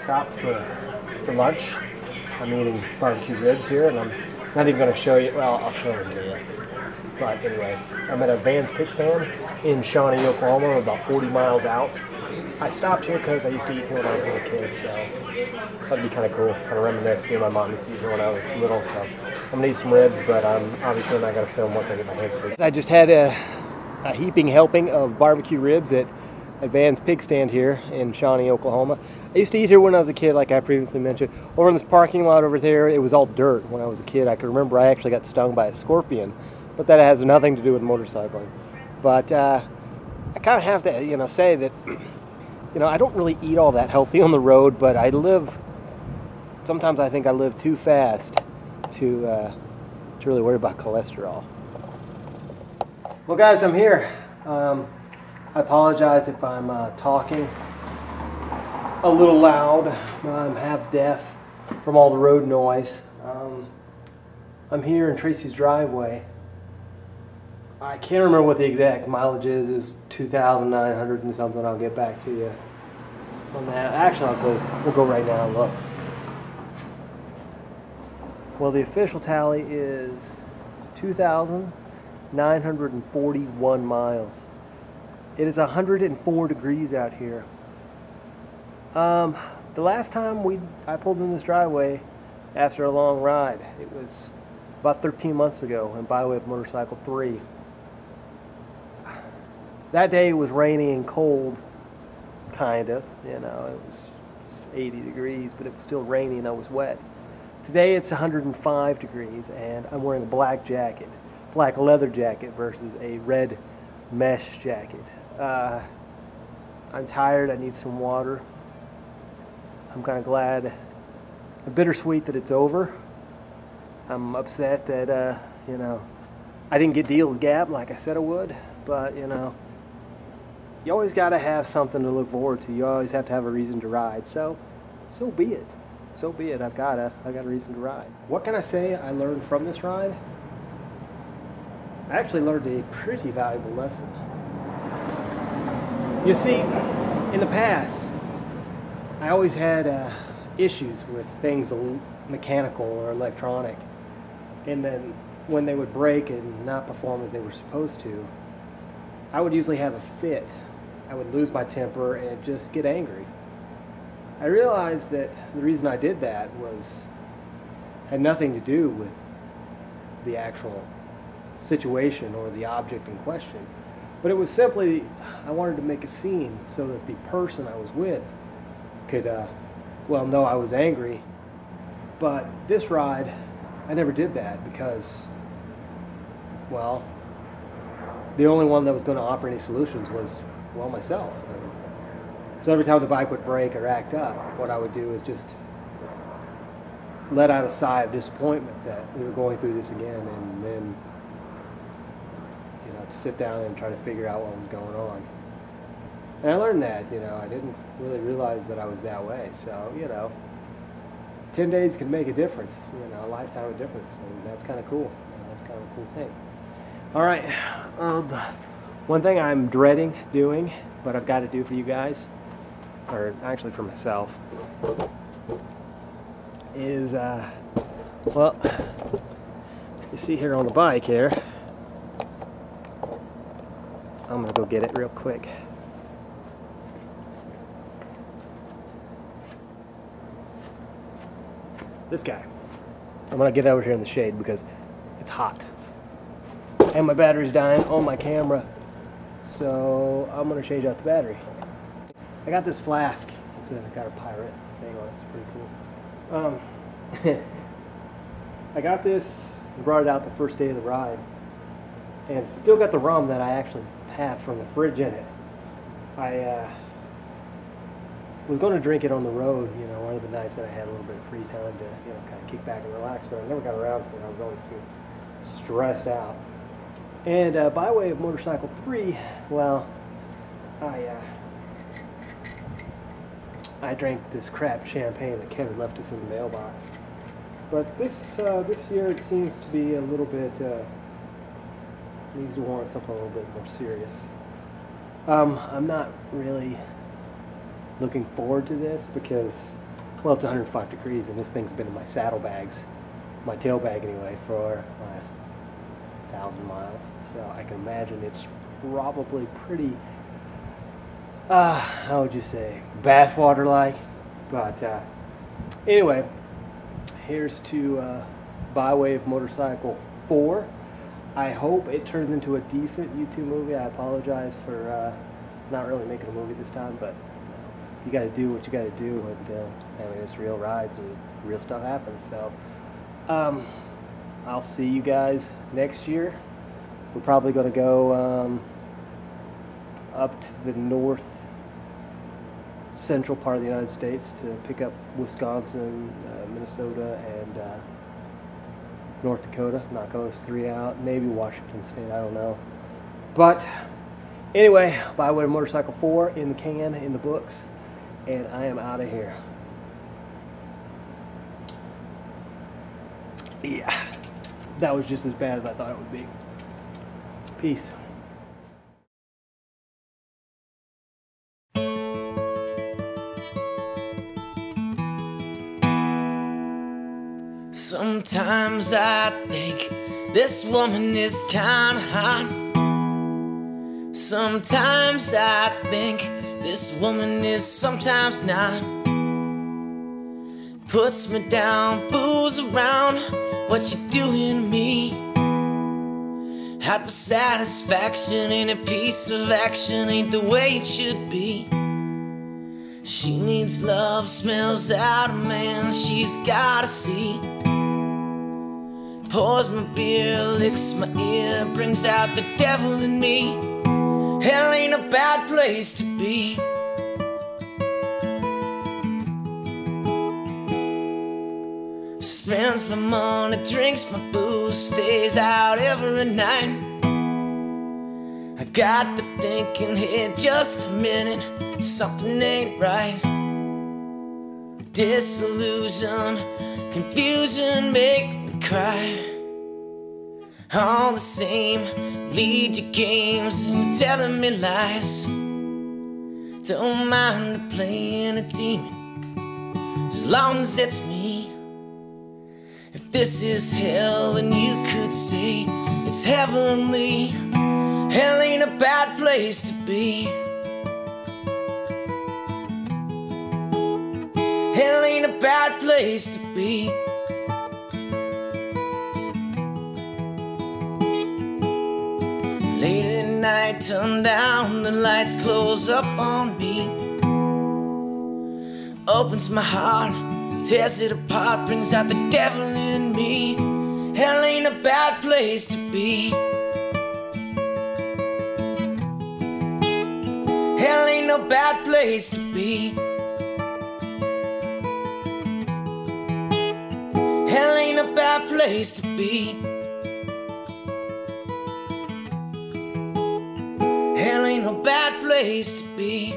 stopped for lunch. I'm eating barbecue ribs here, and I'm not even going to show you. Well, I'll show them to you. But anyway, I'm at a Vans pit stand in Shawnee, Oklahoma, about 40 miles out. I stopped here because I used to eat here when I was a little kid, so that'd be kind of cool. Kind of reminisce. Me and my mom used to eat here when I was little, so I'm going to eat some ribs, but I'm obviously not going to film once I get my hands on it. I just had a heaping helping of barbecue ribs at Vans pig stand here in Shawnee, Oklahoma. I used to eat here when I was a kid, like I previously mentioned. Over in this parking lot over there, it was all dirt when I was a kid. I can remember I actually got stung by a scorpion, but that has nothing to do with motorcycling. But I kind of have to, say that, I don't really eat all that healthy on the road, but sometimes I think I live too fast to really worry about cholesterol. Well, guys, I'm here. I apologize if I'm talking a little loud. I'm half deaf from all the road noise. I'm here in Tracy's driveway. I can't remember what the exact mileage is. It's 2,900 and something. I'll get back to you on that. Actually, we'll go right now and look. Well, the official tally is 2,941 miles. It is 104 degrees out here. The last time I pulled in this driveway after a long ride, it was about 13 months ago in BWOM Motorcycle 3. That day it was rainy and cold, kind of. It was 80 degrees, but it was still rainy and I was wet. Today it's 105 degrees and I'm wearing a black jacket, black leather jacket versus a red mesh jacket. I'm tired, I need some water. I'm kind of glad, bittersweet that it's over. I'm upset that, I didn't get Deal's Gap like I said I would, but, you always got to have something to look forward to. You always have to have a reason to ride, so be it. So be it, I've got a reason to ride. What can I say I learned from this ride? I actually learned a pretty valuable lesson. You see, in the past, I always had issues with things mechanical or electronic. And then when they would break and not perform as they were supposed to, I would usually have a fit. I would lose my temper and just get angry. I realized that the reason I did that had nothing to do with the actual situation or the object in question. But it was simply, I wanted to make a scene so that the person I was with could, know I was angry. But this ride, I never did that because, the only one that was going to offer any solutions was, myself. So every time the bike would break or act up, what I would do is just let out a sigh of disappointment that we were going through this again, and then to sit down and try to figure out what was going on. And I learned that, I didn't really realize that I was that way. So, 10 days can make a difference, a lifetime of difference, and that's kind of cool. That's kind of a cool thing. All right, one thing I'm dreading doing, but I've got to do for you guys, or actually for myself, is, you see here on the bike here, I'm going to go get it real quick. This guy. I'm going to get over here in the shade because it's hot. And my battery's dying on my camera. So I'm going to change out the battery. I got this flask. It's got a pirate thing on it. It's pretty cool. I got this and brought it out the first day of the ride. And it's still got the rum that I actually have from the fridge in it. I was going to drink it on the road, one of the nights that I had a little bit of free time to, kind of kick back and relax, but I never got around to it. I was always too stressed out. And by way of Motorcycle 3, I drank this crap champagne that Kevin left us in the mailbox. But this year it seems to be a little bit, needs to warrant something a little bit more serious. I'm not really looking forward to this because well, it's 105 degrees, and this thing's been in my saddlebags, my tail bag anyway, for the last 1,000 miles. So I can imagine it's probably pretty, how would you say, bathwater-like. But anyway, here's to BWOM Motorcycle 4. I hope it turns into a decent YouTube movie. I apologize for not really making a movie this time, but you got to do what you got to do, and I mean, it's real rides and real stuff happens. So I'll see you guys next year. We're probably going to go up to the north central part of the United States to pick up Wisconsin, Minnesota, and North Dakota. Knock those 3 out. Maybe Washington State, I don't know. But anyway, BWOM Motorcycle 4 in the can, in the books, and I am out of here. Yeah, that was just as bad as I thought it would be. Peace. Sometimes I think this woman is kinda hot. Sometimes I think this woman is sometimes not. Puts me down, fools around, what you doing to me? Had for satisfaction and a piece of action ain't the way it should be. She needs love, smells out a man she's gotta see. Pours my beer, licks my ear, brings out the devil in me. Hell ain't a bad place to be. Spends my money, drinks my booze, stays out every night. I got to thinking, hey, just a minute, something ain't right. Disillusion, confusion make me cry. All the same, lead your games and telling me lies. Don't mind playing a demon, as long as it's me. If this is hell, then you could say it's heavenly. Hell ain't a bad place to be. Hell ain't a bad place to be. Late at night, turn down the lights, close up on me. Opens my heart, tears it apart, brings out the devil in me. Hell ain't a bad place to be. Hell ain't no bad place to be. Hell ain't a bad place to be. Hell ain't no bad place to be.